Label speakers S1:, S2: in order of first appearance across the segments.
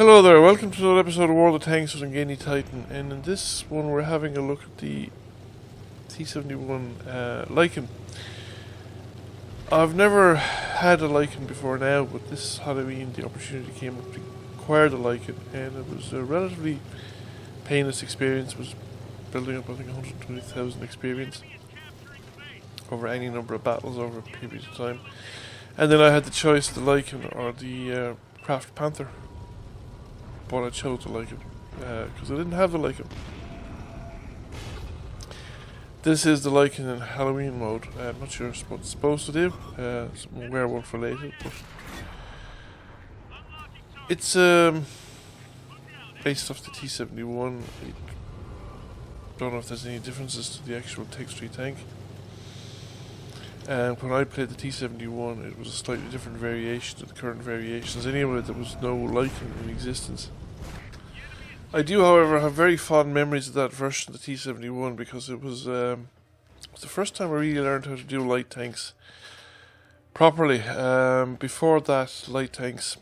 S1: Hello there, welcome to another episode of World of Tanks with Ngani Titan, and in this one we're having a look at the T-71 Lycan. I've never had a Lycan before now, but this Halloween the opportunity came up to acquire the Lycan, and it was a relatively painless experience. It was building up I think 120,000 experience over any number of battles over a period of time. And then I had the choice, the Lycan or the Craft Panther. But I chose the Lycan because I didn't have the Lycan. This is the Lycan in Halloween mode. I'm not sure what it's supposed to do. Some werewolf related, but it's based off the T-71. I don't know if there's any differences to the actual Tech-3 tank. And when I played the T-71, it was a slightly different variation to the current variations. Anyway, there was no Lycan in existence. I do, however, have very fond memories of that version of the T-71 because it was the first time I really learned how to do light tanks properly. Before that, light tanks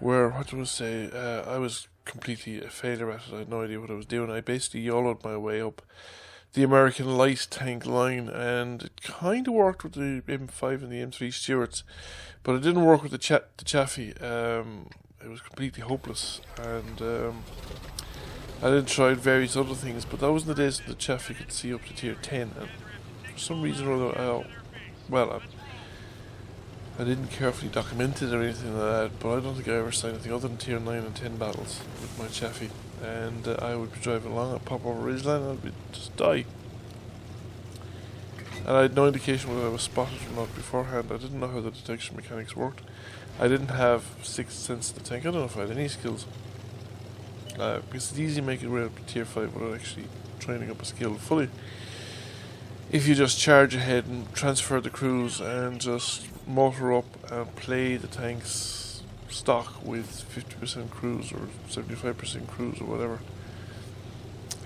S1: were, what do I say, I was completely a failure at it. I had no idea what I was doing. I basically YOLO'd my way up the American light tank line, and it kind of worked with the M5 and the M3 Stewarts, but it didn't work with the Chaffee. It was completely hopeless, and I did try various other things, but that was in the days when the Chaffee could see up to tier 10, and for some reason or other, I didn't carefully document it or anything like that, but I don't think I ever saw anything other than tier 9 and 10 battles with my Chaffee. And I would be driving along, I'd pop over ridgeline and I'd just die. And I had no indication whether I was spotted or not beforehand. I didn't know how the detection mechanics worked. I didn't have sixth sense of the tank. I don't know if I had any skills. Because it's easy to make it way up to tier 5 without actually training up a skill fully. If you just charge ahead and transfer the crews and just motor up and play the tanks stock with 50% cruise or 75% cruise or whatever,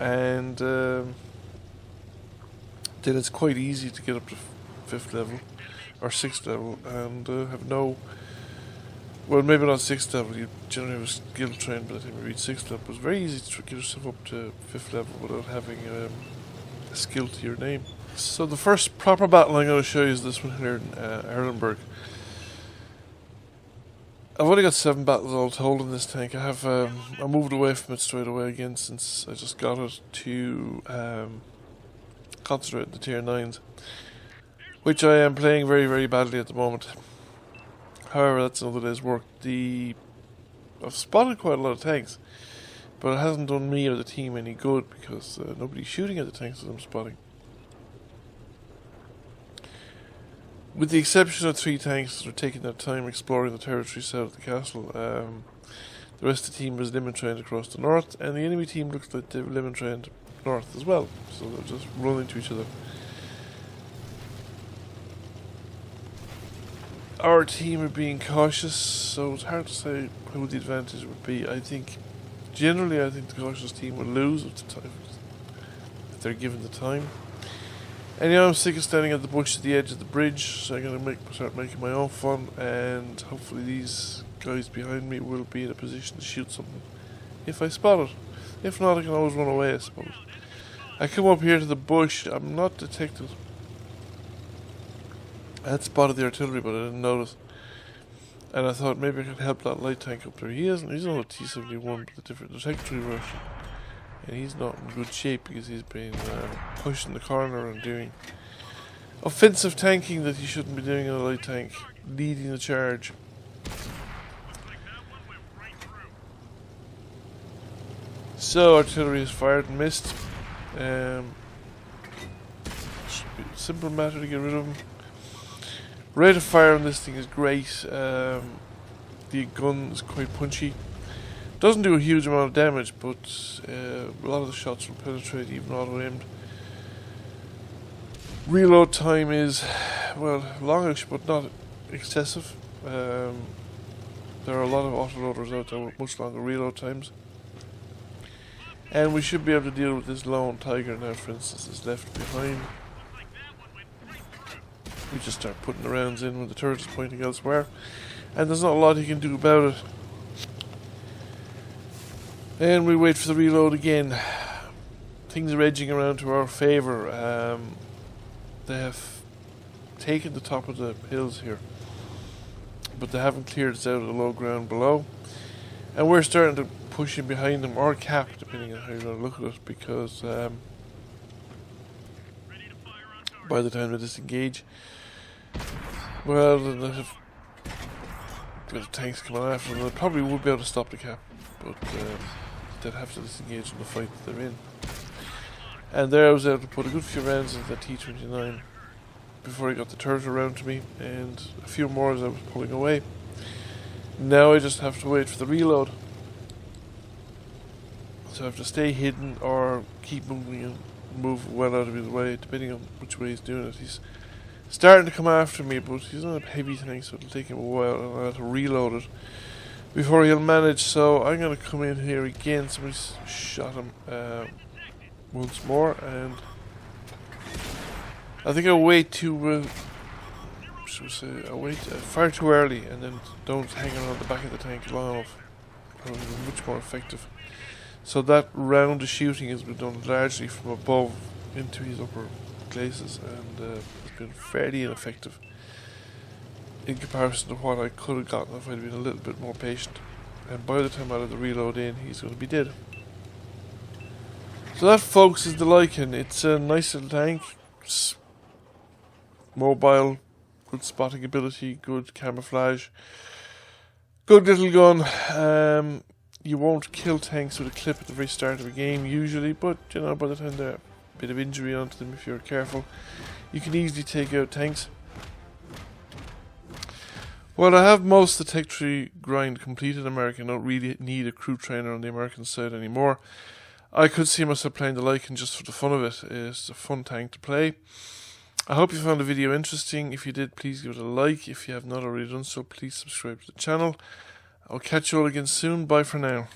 S1: and then it's quite easy to get up to 5th level or 6th level and have no, well, maybe not 6th level, you generally have a skill train by the time you reach 6th level. It was very easy to get yourself up to 5th level without having a skill to your name. So the first proper battle I'm going to show you is this one here in Erlenberg. I've only got 7 battles all told in this tank. I moved away from it straight away again since I just got it to concentrate on the tier 9s, which I am playing very, very badly at the moment. However, that's another day's work. I've spotted quite a lot of tanks, but it hasn't done me or the team any good because nobody's shooting at the tanks that I'm spotting. With the exception of 3 tanks that are taking their time exploring the territory south of the castle, the rest of the team was limit trained across the north, and the enemy team looks like they've limit trained north as well, so they're just running into each other. Our team are being cautious, so it's hard to say who the advantage would be. Generally I think the cautious team will lose if they're given the time. Anyhow, I'm sick of standing at the bush at the edge of the bridge, so I'm going to start making my own fun, and hopefully these guys behind me will be in a position to shoot something if I spot it. If not, I can always run away, I suppose. I come up here to the bush. I'm not detected. I had spotted the artillery, but I didn't notice, and I thought maybe I could help that light tank up there. He's on a T-71, but the Tech-3 version. And he's not in good shape because he's been pushing the corner and doing offensive tanking that he shouldn't be doing in a light tank, leading the charge. So artillery is fired and missed. Should be a simple matter to get rid of him. Rate of fire on this thing is great. The gun is quite punchy. Doesn't do a huge amount of damage, but a lot of the shots will penetrate even auto-aimed. Reload time is, well, longish but not excessive. There are a lot of autoloaders out there with much longer reload times. And we should be able to deal with this lone tiger now, for instance, is left behind. We just start putting the rounds in when the turret is pointing elsewhere. and there's not a lot he can do about it. And we wait for the reload again. Things are edging around to our favour. They have taken the top of the hills here, but they haven't cleared us out of the low ground below. And we're starting to push in behind them, or cap, depending on how you want to look at it, because by the time they disengage, well, then they have got the tanks coming after them. They probably would be able to stop the cap, but they'd have to disengage in the fight that they're in. And there I was able to put a good few rounds into the T-29 before he got the turret around to me, and a few more as I was pulling away. Now I just have to wait for the reload. So I have to stay hidden or keep moving and move well out of his way, depending on which way he's doing it. He's starting to come after me, but he's not a heavy thing, so it'll take him a while, and I'll have to reload it before he'll manage. So I'm going to come in here again. Somebody's shot him once more, and I think I wait too. Should we say I wait far too early, and then don't hang around the back of the tank long enough. Probably much more effective. So that round of shooting has been done largely from above into his upper glacis, and it's been fairly ineffective in comparison to what I could have gotten if I'd been a little bit more patient. And by the time I let the reload in, he's going to be dead. So that, folks, is the Lycan. It's a nice little tank. It's mobile, good spotting ability, good camouflage, good little gun. You won't kill tanks with a clip at the very start of a game usually, but you know, by the time there's a bit of injury onto them, if you're careful, you can easily take out tanks. Well, I have most of the tech tree grind completed in America. I don't really need a crew trainer on the American side anymore. I could see myself playing the Lycan just for the fun of it. It's a fun tank to play. I hope you found the video interesting. If you did, please give it a like. If you have not already done so, please subscribe to the channel. I'll catch you all again soon. Bye for now.